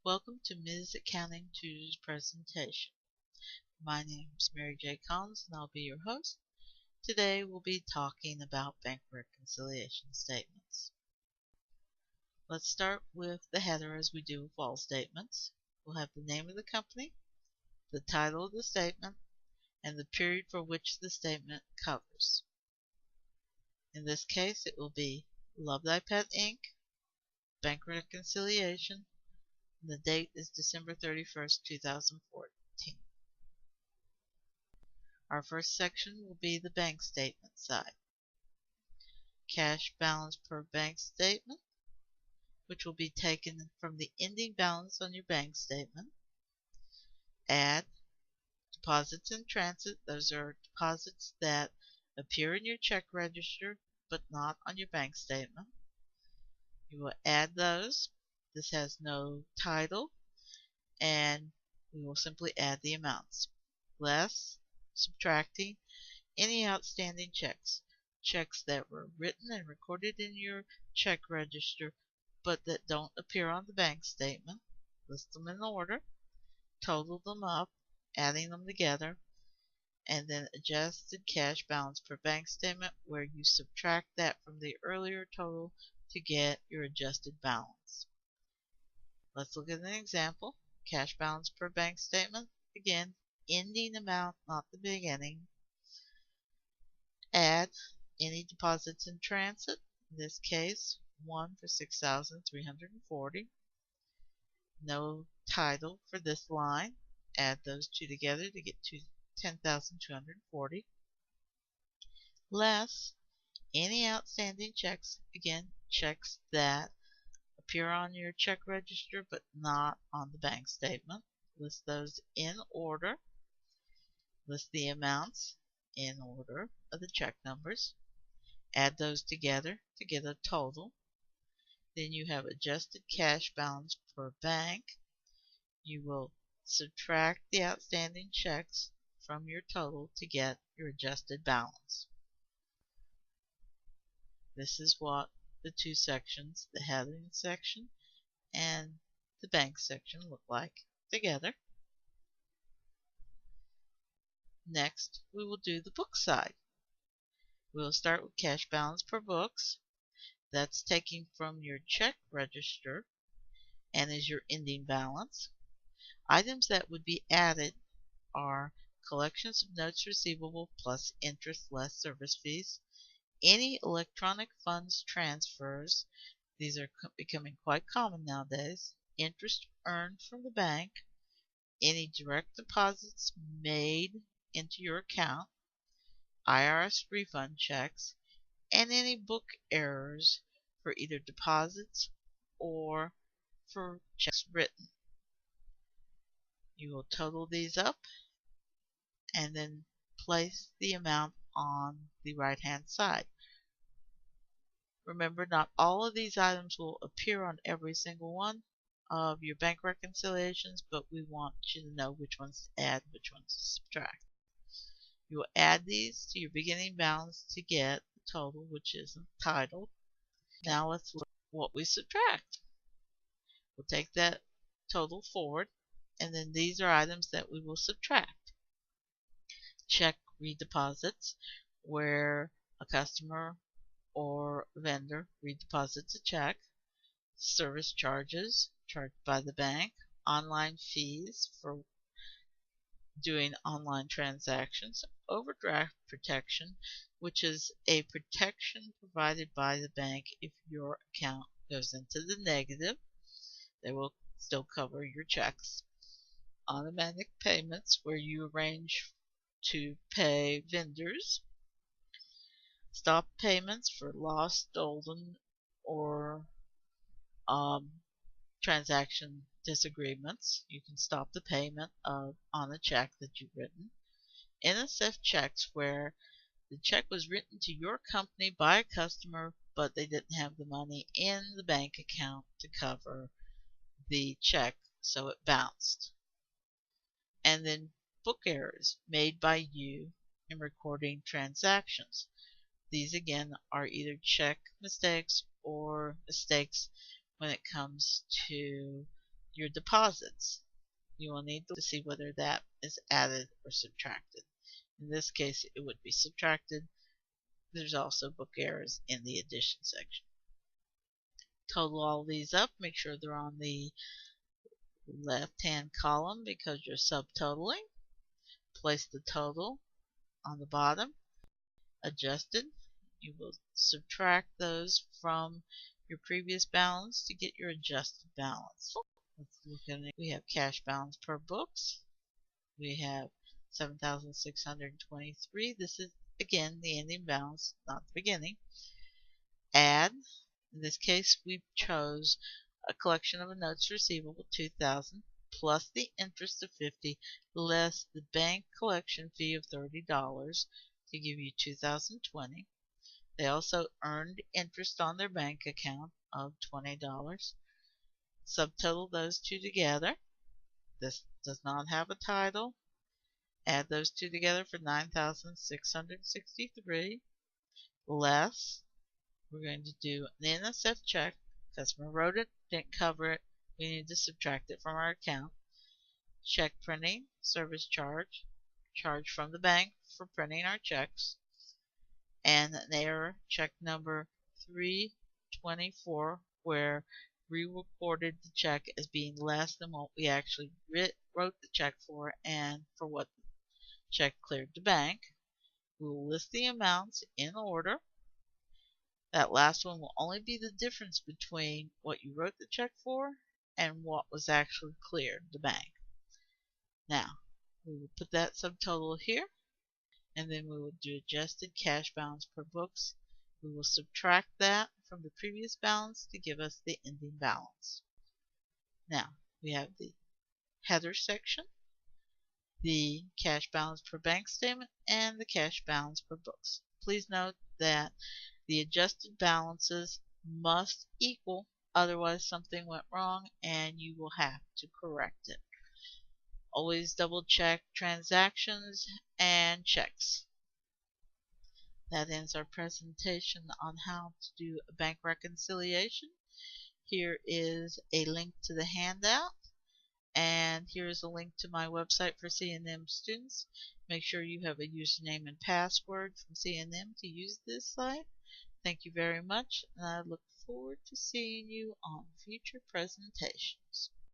Welcome to Ms. Accounting Tutor's presentation. My name is Mary J. Collins and I'll be your host. Today we'll be talking about bank reconciliation statements. Let's start with the header as we do with all statements. We'll have the name of the company, the title of the statement, and the period for which the statement covers. In this case it will be Love Thy Pet Inc., Bank Reconciliation, and the date is December 31st, 2014. Our first section will be the bank statement side. Cash balance per bank statement, which will be taken from the ending balance on your bank statement. Add deposits in transit. Those are deposits that appear in your check register but not on your bank statement. You will add those. This has no title, and we will simply add the amounts. Less, subtracting any outstanding checks that were written and recorded in your check register but that don't appear on the bank statement. List them in order, total them up, adding them together, and then adjusted cash balance per bank statement, where you subtract that from the earlier total to get your adjusted balance. Let's look at an example. Cash balance per bank statement. Again, ending amount, not the beginning. Add any deposits in transit. In this case, one for $6,340. No title for this line. Add those two together to get to $10,240. Less any outstanding checks. Again, checks that appear on your check register but not on the bank statement. List those in order. List the amounts in order of the check numbers. Add those together to get a total. Then you have adjusted cash balance per bank. You will subtract the outstanding checks from your total to get your adjusted balance. This is what the two sections, the heading section and the bank section, look like together. Next, we will do the book side. We'll start with cash balance per books. That's taken from your check register and is your ending balance. Items that would be added are collections of notes receivable plus interest less service fees, any electronic funds transfers, these are becoming quite common nowadays, interest earned from the bank, any direct deposits made into your account, IRS refund checks, and any book errors for either deposits or for checks written. You will total these up and then place the amount on the right hand side. Remember, not all of these items will appear on every single one of your bank reconciliations, but we want you to know which ones to add, which ones to subtract. You will add these to your beginning balance to get the total, which is entitled. Now let's look at what we subtract. We'll take that total forward, and then these are items that we will subtract. Check redeposits, where a customer or vendor redeposits a check. Service charges charged by the bank. Online fees for doing online transactions. Overdraft protection, which is a protection provided by the bank if your account goes into the negative. They will still cover your checks. Automatic payments, where you arrange to pay vendors. Stop payments for lost, stolen, or transaction disagreements. You can stop the payment on a check that you've written. NSF checks, where the check was written to your company by a customer, but they didn't have the money in the bank account to cover the check, so it bounced. And then book errors made by you in recording transactions. These again are either check mistakes or mistakes when it comes to your deposits. You will need to see whether that is added or subtracted. In this case, it would be subtracted. There's also book errors in the addition section. Total all these up. Make sure they're on the left-hand column because you're subtotaling. Place the total on the bottom. Adjusted. You will subtract those from your previous balance to get your adjusted balance. Let's look at it. We have cash balance per books. We have 7,623. This is again the ending balance, not the beginning. Add. In this case, we chose a collection of notes receivable, 2,000, plus the interest of 50, less the bank collection fee of $30 to give you 2,020. They also earned interest on their bank account of $20. Subtotal those two together. This does not have a title. Add those two together for 9,663. Less, we're going to do an NSF check. Customer wrote it, didn't cover it. We need to subtract it from our account. Check printing, service charge, charge from the bank for printing our checks. And an error, check number 324, where we recorded the check as being less than what we actually wrote the check for and for what the check cleared the bank. We will list the amounts in order. That last one will only be the difference between what you wrote the check for and what was actually cleared the bank. Now, we will put that subtotal here, and then we will do adjusted cash balance per books. We will subtract that from the previous balance to give us the ending balance. Now, we have the header section, the cash balance per bank statement, and the cash balance per books. Please note that the adjusted balances must equal, otherwise something went wrong and you will have to correct it. Always double check transactions and checks. That ends our presentation on how to do a bank reconciliation. Here is a link to the handout, and here is a link to my website for C&M students. Make sure you have a username and password from C&M to use this site. Thank you very much, and I look forward to seeing you on future presentations.